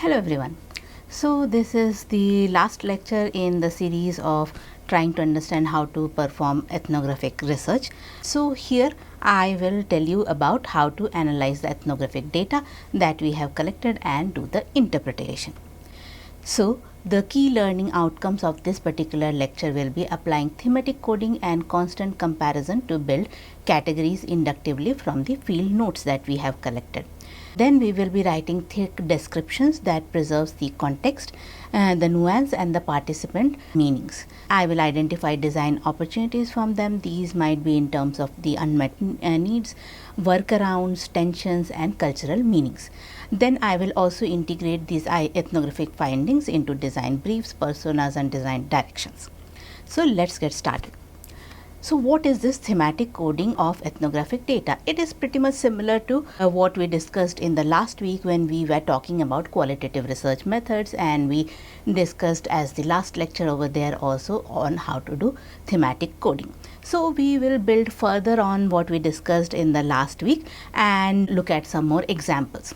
Hello everyone. So this is the last lecture in the series of trying to understand how to perform ethnographic research. So here I will tell you about how to analyze the ethnographic data that we have collected and do the interpretation. So the key learning outcomes of this particular lecture will be applying thematic coding and constant comparison to build categories inductively from the field notes that we have collected. Then we will be writing thick descriptions that preserves the context, the nuance and the participant meanings. I will identify design opportunities from them. These might be in terms of the unmet needs, workarounds, tensions and cultural meanings. Then I will also integrate these ethnographic findings into design briefs, personas and design directions. So let's get started. So what is this thematic coding of ethnographic data? It is pretty much similar to what we discussed in the last week when we were talking about qualitative research methods, and we discussed as the last lecture over there also on how to do thematic coding. So we will build further on what we discussed in the last week and look at some more examples.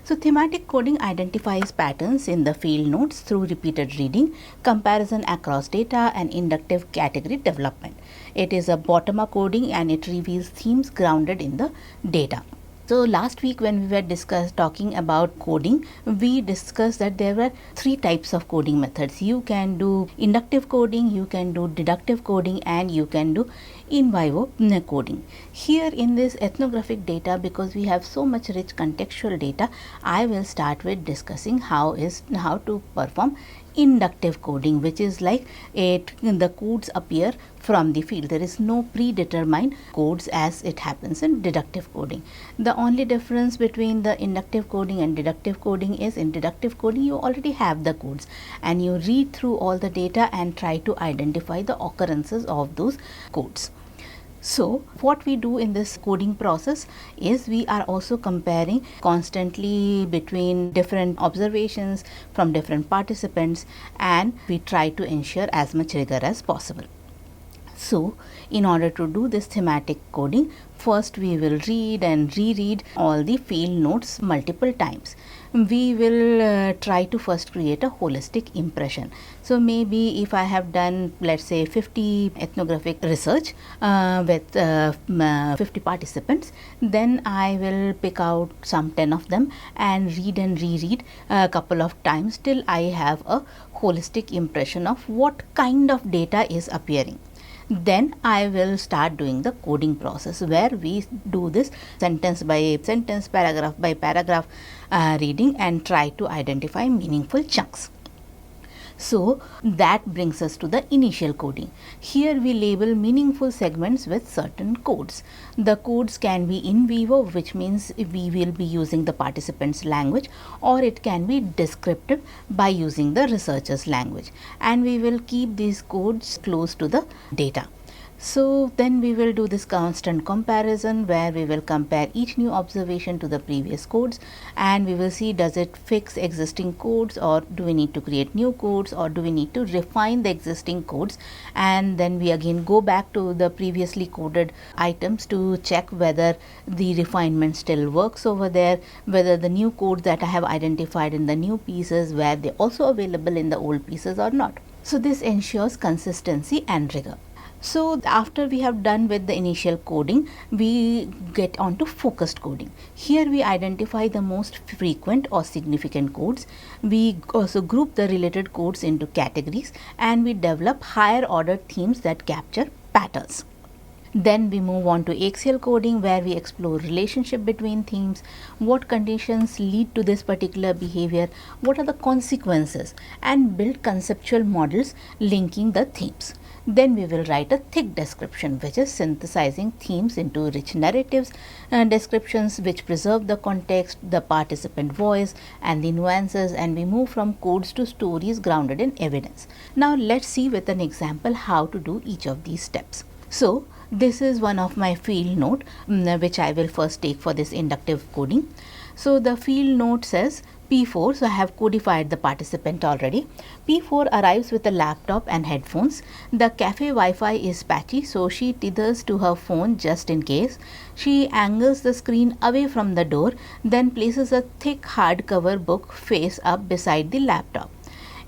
So thematic coding identifies patterns in the field notes through repeated reading, comparison across data and inductive category development. It is a bottom-up coding and it reveals themes grounded in the data. So last week when we were talking about coding, we discussed that there were three types of coding methods. You can do inductive coding, you can do deductive coding and you can do in vivo coding. Here in this ethnographic data, because we have so much rich contextual data, I will start with discussing how to perform inductive coding, which is like the codes appear from the field. There is no predetermined codes as it happens in deductive coding. The only difference between the inductive coding and deductive coding is in deductive coding you already have the codes and you read through all the data and try to identify the occurrences of those codes. So what we do in this coding process is we are also comparing constantly between different observations from different participants, and we try to ensure as much rigor as possible. So in order to do this thematic coding, first we will read and reread all the field notes multiple times. We will try to first create a holistic impression. So maybe if I have done, let's say, 50 ethnographic research with 50 participants, then I will pick out some 10 of them and read and reread a couple of times till I have a holistic impression of what kind of data is appearing. Then I will start doing the coding process where we do this sentence by sentence, paragraph by paragraph reading and try to identify meaningful chunks. So that brings us to the initial coding. Here we label meaningful segments with certain codes. The codes can be in vivo, which means we will be using the participant's language, or it can be descriptive by using the researcher's language, and we will keep these codes close to the data. So then we will do this constant comparison where we will compare each new observation to the previous codes, and we will see does it fix existing codes, or do we need to create new codes, or do we need to refine the existing codes, and then we again go back to the previously coded items to check whether the refinement still works over there, whether the new codes that I have identified in the new pieces were they also available in the old pieces or not. So this ensures consistency and rigor. So after we have done with the initial coding, we get on to focused coding. Here we identify the most frequent or significant codes. We also group the related codes into categories, and we develop higher order themes that capture patterns. Then we move on to axial coding, where we explore relationship between themes, what conditions lead to this particular behavior, what are the consequences, and build conceptual models linking the themes. Then we will write a thick description, which is synthesizing themes into rich narratives, descriptions which preserve the context, the participant voice and the nuances, and we move from codes to stories grounded in evidence. Now let's see with an example how to do each of these steps. So this is one of my field note which I will first take for this inductive coding. So the field note says P4, so I have codified the participant already. P4 arrives with a laptop and headphones. The cafe Wi-Fi is patchy, so she tethers to her phone just in case. She angles the screen away from the door, then places a thick hardcover book face up beside the laptop.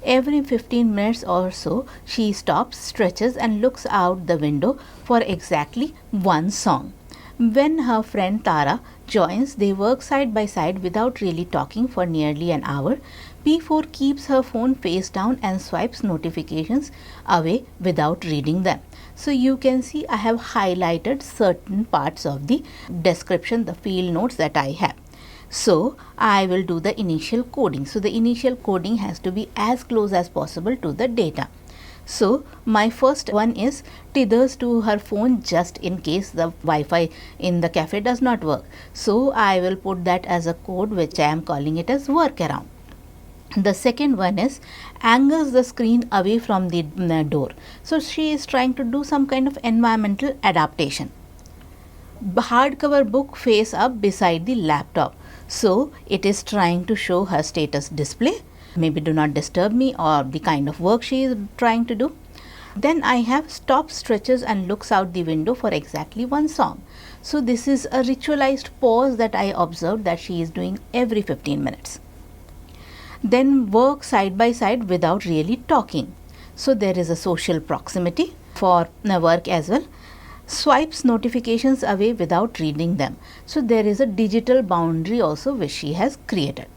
Every 15 minutes or so, she stops, stretches and looks out the window for exactly one song. When her friend Tara joins, they work side by side without really talking for nearly an hour. P4 keeps her phone face down and swipes notifications away without reading them. So you can see I have highlighted certain parts of the description, the field notes that I have. So I will do the initial coding. So the initial coding has to be as close as possible to the data. So my first one is tethers to her phone just in case the Wi-Fi in the cafe does not work. So I will put that as a code, which I am calling it as workaround. The second one is angles the screen away from the door. So she is trying to do some kind of environmental adaptation. Hardcover book face up beside the laptop. So it is trying to show her status display, maybe do not disturb me, or the kind of work she is trying to do. Then I have stops, stretches and looks out the window for exactly one song. So this is a ritualized pause that I observed that she is doing every 15 minutes. Then work side by side without really talking. So there is a social proximity for work as well. Swipes notifications away without reading them. So there is a digital boundary also which she has created.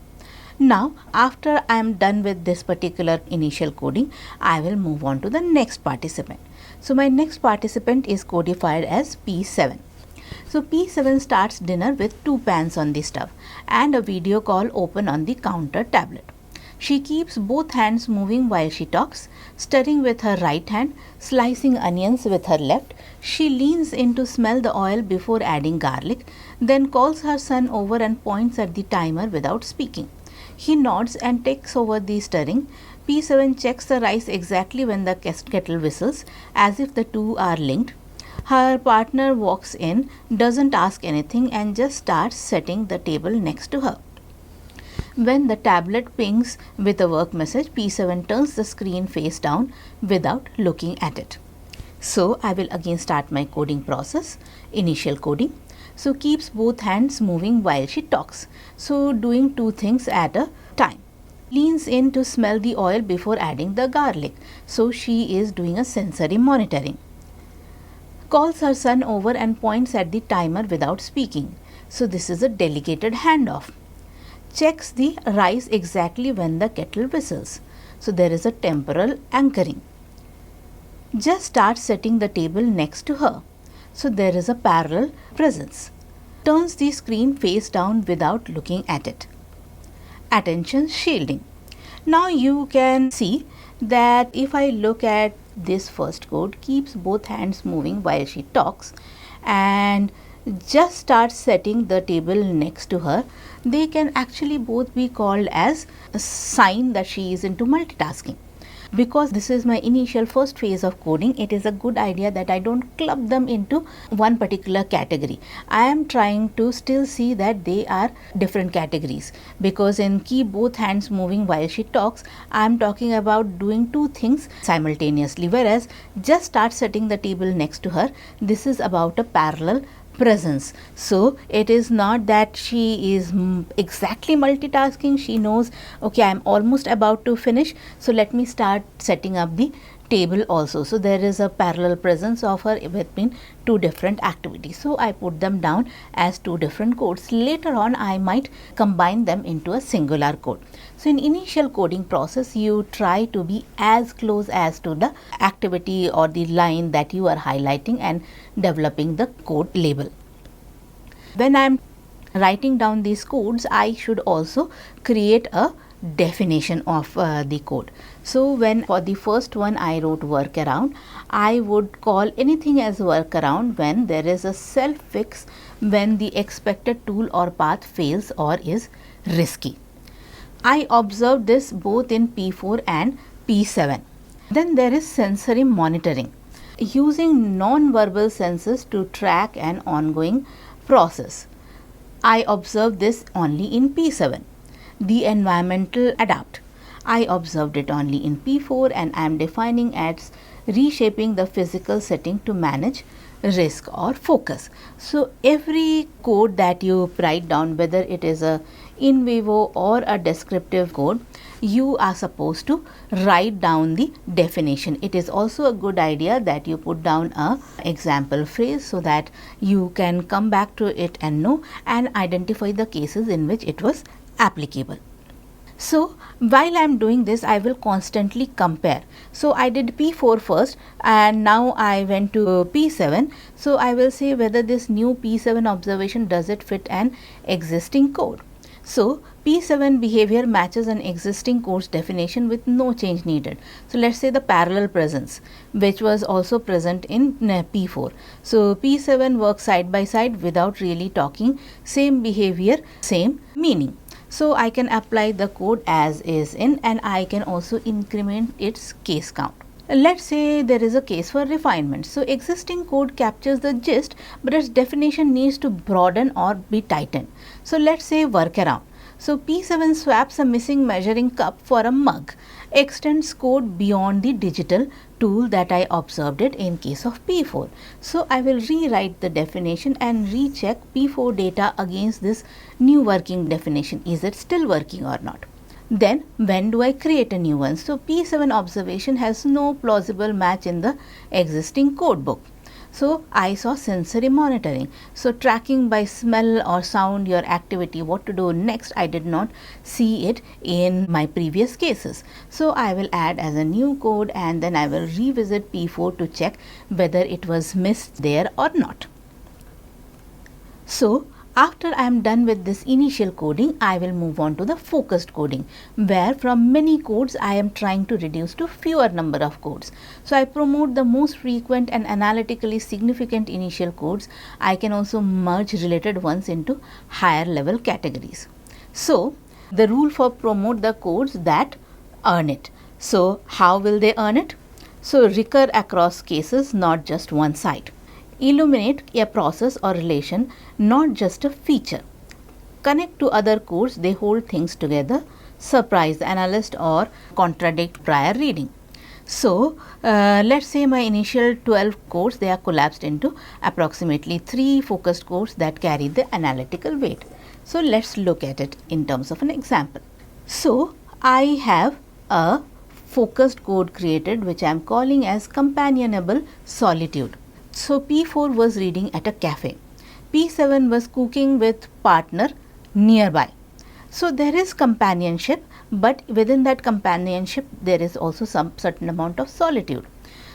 Now after I am done with this particular initial coding, I will move on to the next participant. So my next participant is codified as P7. So P7 starts dinner with 2 pans on the stove and a video call open on the counter tablet. She keeps both hands moving while she talks, stirring with her right hand, slicing onions with her left. She leans in to smell the oil before adding garlic, then calls her son over and points at the timer without speaking. He nods and takes over the stirring. P7 checks the rice exactly when the kettle whistles, as if the two are linked. Her partner walks in, doesn't ask anything and just starts setting the table next to her. When the tablet pings with a work message, P7 turns the screen face down without looking at it. So I will again start my coding process, initial coding. So keeps both hands moving while she talks. So doing 2 things at a time. Leans in to smell the oil before adding the garlic. So she is doing a sensory monitoring. Calls her son over and points at the timer without speaking. So this is a delegated handoff. Checks the rice exactly when the kettle whistles. So there is a temporal anchoring. Just starts setting the table next to her. So there is a parallel presence. Turns the screen face down without looking at it. Attention shielding. Now you can see that if I look at this first code, keeps both hands moving while she talks and just starts setting the table next to her, they can actually both be called as a sign that she is into multitasking. Because this is my initial first phase of coding, it is a good idea that I don't club them into one particular category. I am trying to still see that they are different categories, because in keep both hands moving while she talks, I am talking about doing 2 things simultaneously, whereas just start setting the table next to her, this is about a parallel presence. So it is not that she is exactly multitasking. She knows, okay, I am almost about to finish, so let me start setting up the table also. So there is a parallel presence of her between 2 different activities. So I put them down as 2 different codes. Later on I might combine them into a singular code. So in initial coding process, you try to be as close as to the activity or the line that you are highlighting and developing the code label. When I am writing down these codes, I should also create a definition of the code. So when for the first one I wrote workaround, I would call anything as workaround when there is a self fix when the expected tool or path fails or is risky. I observed this both in P4 and P7. Then there is sensory monitoring, using non-verbal senses to track an ongoing process. I observed this only in P7. the environmental adapt. I observed it only in P4 and I am defining as reshaping the physical setting to manage risk or focus. So every code that you write down, whether it is a in vivo or a descriptive code, you are supposed to write down the definition. It is also a good idea that you put down a example phrase so that you can come back to it and know and identify the cases in which it was applicable. So while I am doing this, I will constantly compare. So I did P4 first and now I went to P7. So I will say whether this new P7 observation, does it fit an existing code. So P7 behavior matches an existing code's definition with no change needed. So let's say the parallel presence, which was also present in P4. So P7 works side by side without really talking, same behavior, same meaning. So I can apply the code as is in, and I can also increment its case count. Let's say there is a case for refinement. So existing code captures the gist, but its definition needs to broaden or be tightened. So let's say workaround. So P7 swaps a missing measuring cup for a mug, extends code beyond the digital tool that I observed it in case of P4. So I will rewrite the definition and recheck P4 data against this new working definition. Is it still working or not? Then when do I create a new one? So P7 observation has no plausible match in the existing code book. So I saw sensory monitoring. So tracking by smell or sound your activity, what to do next. I did not see it in my previous cases. So I will add as a new code and then I will revisit P4 to check whether it was missed there or not. So after I am done with this initial coding, I will move on to the focused coding, where from many codes I am trying to reduce to fewer number of codes. So I promote the most frequent and analytically significant initial codes. I can also merge related ones into higher level categories. So the rule for promote the codes that earn it. So how will they earn it? So recur across cases, not just one side. Illuminate a process or relation, not just a feature. Connect to other codes, they hold things together, surprise the analyst or contradict prior reading. So let's say my initial 12 codes, they are collapsed into approximately 3 focused codes that carry the analytical weight. So let's look at it in terms of an example. So I have a focused code created which I am calling as companionable solitude. So P4 was reading at a cafe. P7 was cooking with partner nearby. So there is companionship, but within that companionship there is also some certain amount of solitude.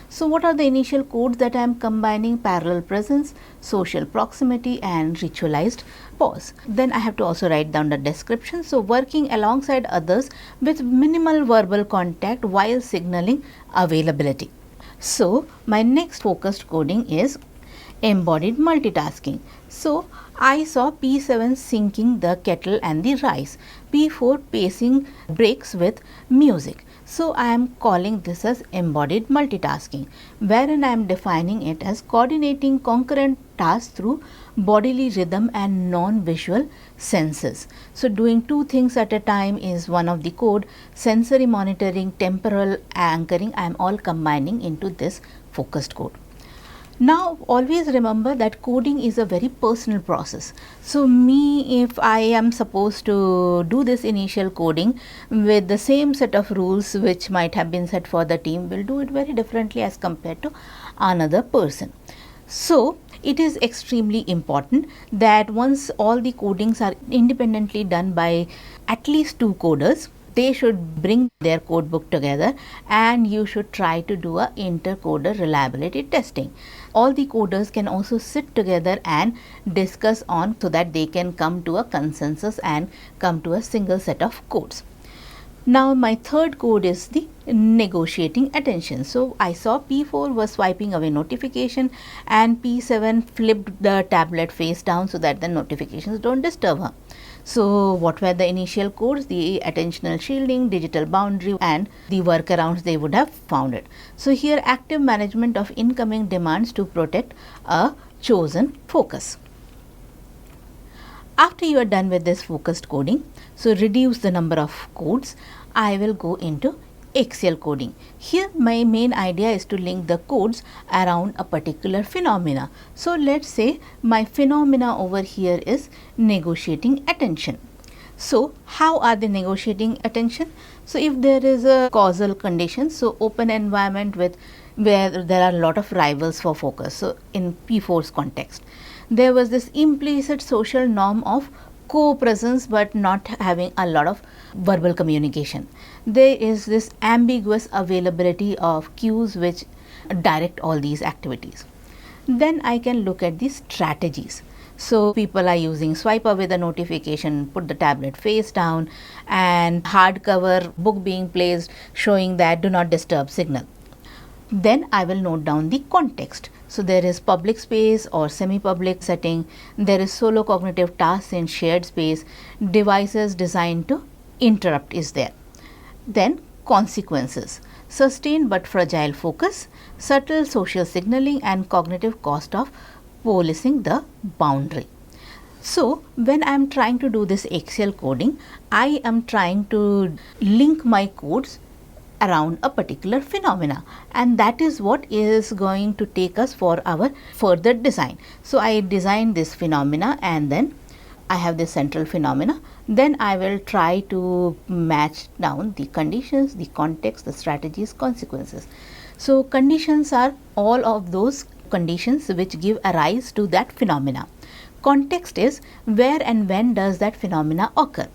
So what are the initial codes that I am combining? Parallel presence, social proximity and ritualized pause. Then I have to also write down the description. So working alongside others with minimal verbal contact while signaling availability. So my next focused coding is embodied multitasking. So I saw P7 sinking the kettle and the rice, P4 pacing breaks with music. So I am calling this as embodied multitasking, wherein I am defining it as coordinating concurrent tasks through bodily rhythm and non-visual senses. So doing 2 things at a time is one of the code. Sensory monitoring, temporal anchoring, I am all combining into this focused code. Now always remember that coding is a very personal process. So me, if I am supposed to do this initial coding with the same set of rules which might have been set for the team, will do it very differently as compared to another person. So it is extremely important that once all the codings are independently done by at least 2 coders, they should bring their code book together and you should try to do a inter-coder reliability testing. All the coders can also sit together and discuss on so that they can come to a consensus and come to a single set of codes. Now my third code is the negotiating attention. So I saw P4 was swiping away notification and P7 flipped the tablet face down so that the notifications don't disturb her. So what were the initial codes? The attentional shielding, digital boundary and the workarounds they would have found it. So here active management of incoming demands to protect a chosen focus. After you are done with this focused coding, so reduce the number of codes, I will go into axial coding. Here my main idea is to link the codes around a particular phenomena. So let's say my phenomena over here is negotiating attention. So how are they negotiating attention? So if there is a causal condition, so open environment with where there are a lot of rivals for focus. So in P4's context, there was this implicit social norm of co-presence but not having a lot of verbal communication. There is this ambiguous availability of cues which direct all these activities. Then I can look at the strategies. So people are using swipe away the notification, put the tablet face down, and hardcover book being placed showing that do not disturb signal. Then I will note down the context. So there is public space or semi-public setting, there is solo cognitive tasks in shared space, devices designed to interrupt is there. Then consequences, sustained but fragile focus, subtle social signaling and cognitive cost of policing the boundary. So when I am trying to do this axial coding, I am trying to link my codes around a particular phenomena, and that is what is going to take us for our further design. So I design this phenomena and then I have this central phenomena. Then I will try to match down the conditions, the context, the strategies, consequences. So conditions are all of those conditions which give a rise to that phenomena. Context is where and when does that phenomena occur.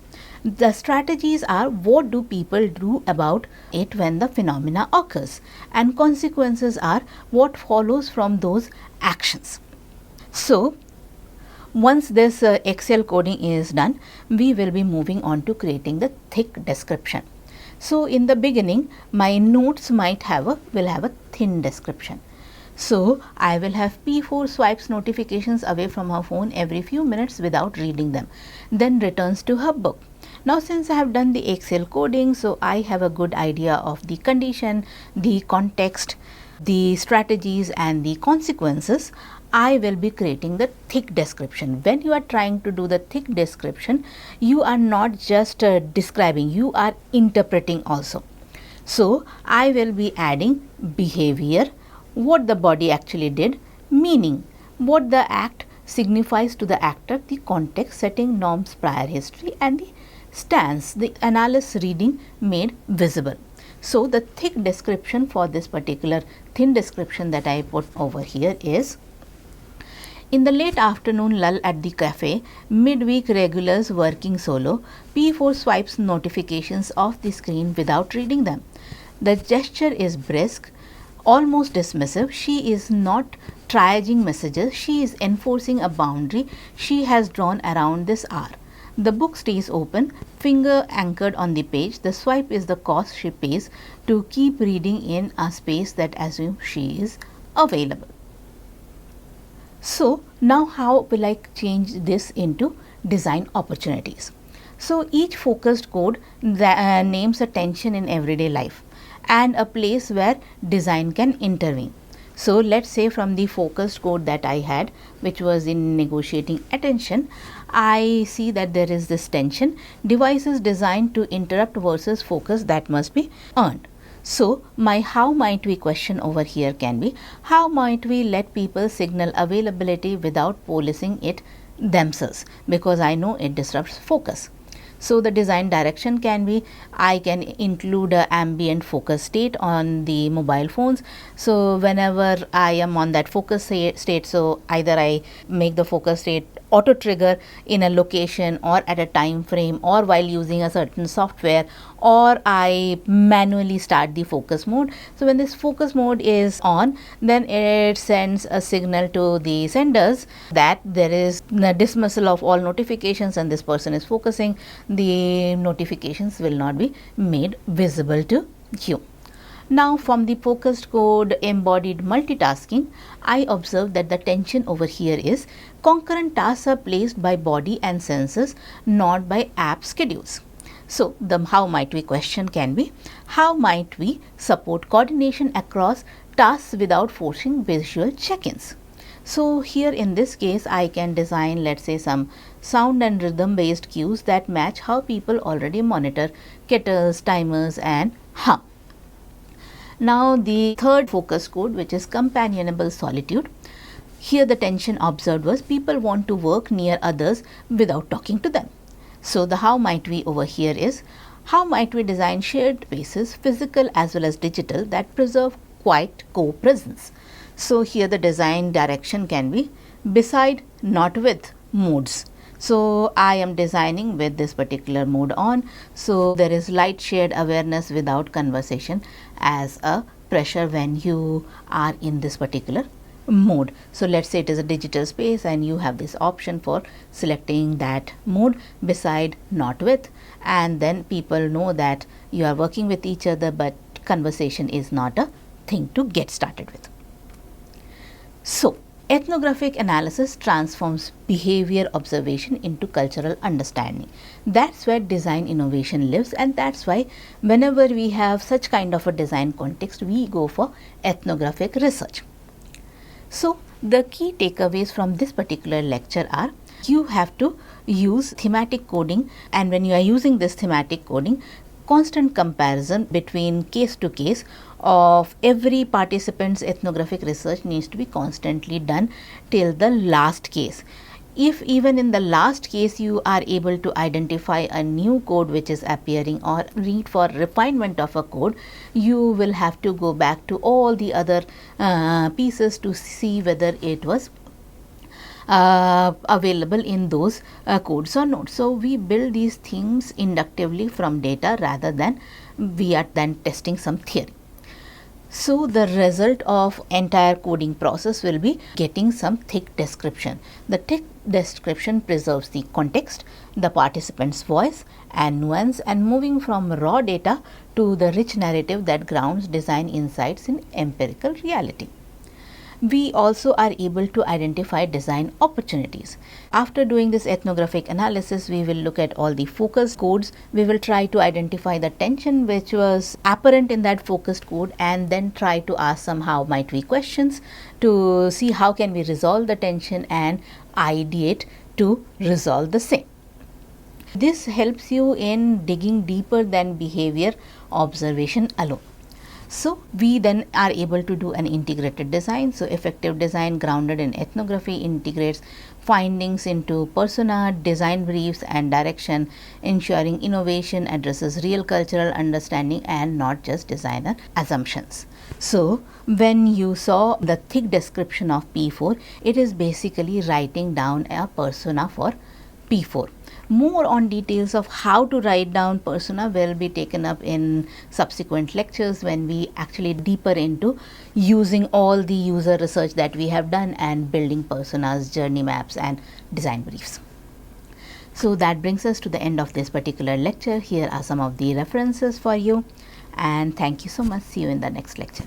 The strategies are what do people do about it when the phenomena occurs, and consequences are what follows from those actions. So once this axial coding is done, we will be moving on to creating the thick description. So in the beginning, my notes will have a thin description. So I will have P4 swipes notifications away from her phone every few minutes without reading them, then returns to her book. Now since I have done the axial coding, so I have a good idea of the condition, the context, the strategies and the consequences. I will be creating the thick description. When you are trying to do the thick description, you are not just describing, you are interpreting also. So I will be adding behavior, what the body actually did, meaning, what the act signifies to the actor, the context, setting, norms, prior history and the stance, the analysis reading made visible. So the thick description for this particular thin description that I put over here is: in the late afternoon lull at the cafe, midweek regulars working solo, P4 swipes notifications off the screen without reading them. The gesture is brisk, almost dismissive. She is not triaging messages, she is enforcing a boundary she has drawn around this hour. The book stays open, finger anchored on the page. The swipe is the cost she pays to keep reading in a space that assumes she is available. So now how will I change this into design opportunities? So each focused code names a tension in everyday life and a place where design can intervene. So let's say from the focused code that I had, which was in negotiating attention, I see that there is this tension, devices designed to interrupt versus focus that must be earned. So my how might we question over here can be, how might we let people signal availability without policing it themselves, because I know it disrupts focus. So the design direction can be, I can include a ambient focus state on the mobile phones. So whenever I am on that focus state, so either I make the focus state auto trigger in a location or at a time frame or while using a certain software, or I manually start the focus mode. So when this focus mode is on, then it sends a signal to the senders that there is a dismissal of all notifications and this person is focusing. The notifications will not be made visible to you. Now from the focused code embodied multitasking, I observe that the tension over here is concurrent tasks are placed by body and senses, not by app schedules. So the how might we question can be, how might we support coordination across tasks without forcing visual check-ins? So here in this case, I can design, let's say, some sound and rhythm based cues that match how people already monitor kettles, timers and hum. Now the third focus code, which is companionable solitude. Here the tension observed was people want to work near others without talking to them. So the how might we over here is, how might we design shared spaces, physical as well as digital, that preserve quiet co-presence. So here the design direction can be beside, not with modes. So I am designing with this particular mode on. So there is light shared awareness without conversation as a pressure when you are in this particular mode. So let's say it is a digital space and you have this option for selecting that mode, beside, not with, and then people know that you are working with each other, but conversation is not a thing to get started with. So ethnographic analysis transforms behavior observation into cultural understanding. That's where design innovation lives, and that's why whenever we have such kind of a design context, we go for ethnographic research. So the key takeaways from this particular lecture are, you have to use thematic coding, and when you are using this thematic coding, constant comparison between case to case of every participant's ethnographic research needs to be constantly done till the last case. If even in the last case you are able to identify a new code which is appearing or need for refinement of a code, you will have to go back to all the other pieces to see whether it was available in those codes or not. So we build these things inductively from data rather than we are then testing some theory. So the result of entire coding process will be getting some thick description. The thick description preserves the context, the participant's voice and nuance, and moving from raw data to the rich narrative that grounds design insights in empirical reality. We also are able to identify design opportunities. After doing this ethnographic analysis, we will look at all the focus codes. We will try to identify the tension which was apparent in that focused code, and then try to ask some how might we questions to see how can we resolve the tension and ideate to resolve the same. This helps you in digging deeper than behavior observation alone. So we then are able to do an integrated design. So effective design grounded in ethnography integrates findings into persona, design briefs and direction, ensuring innovation addresses real cultural understanding and not just designer assumptions. So when you saw the thick description of P4, it is basically writing down a persona for P4. More on details of how to write down persona will be taken up in subsequent lectures when we actually deeper into using all the user research that we have done and building personas, journey maps and design briefs. So that brings us to the end of this particular lecture. Here are some of the references for you, and thank you so much. See you in the next lecture.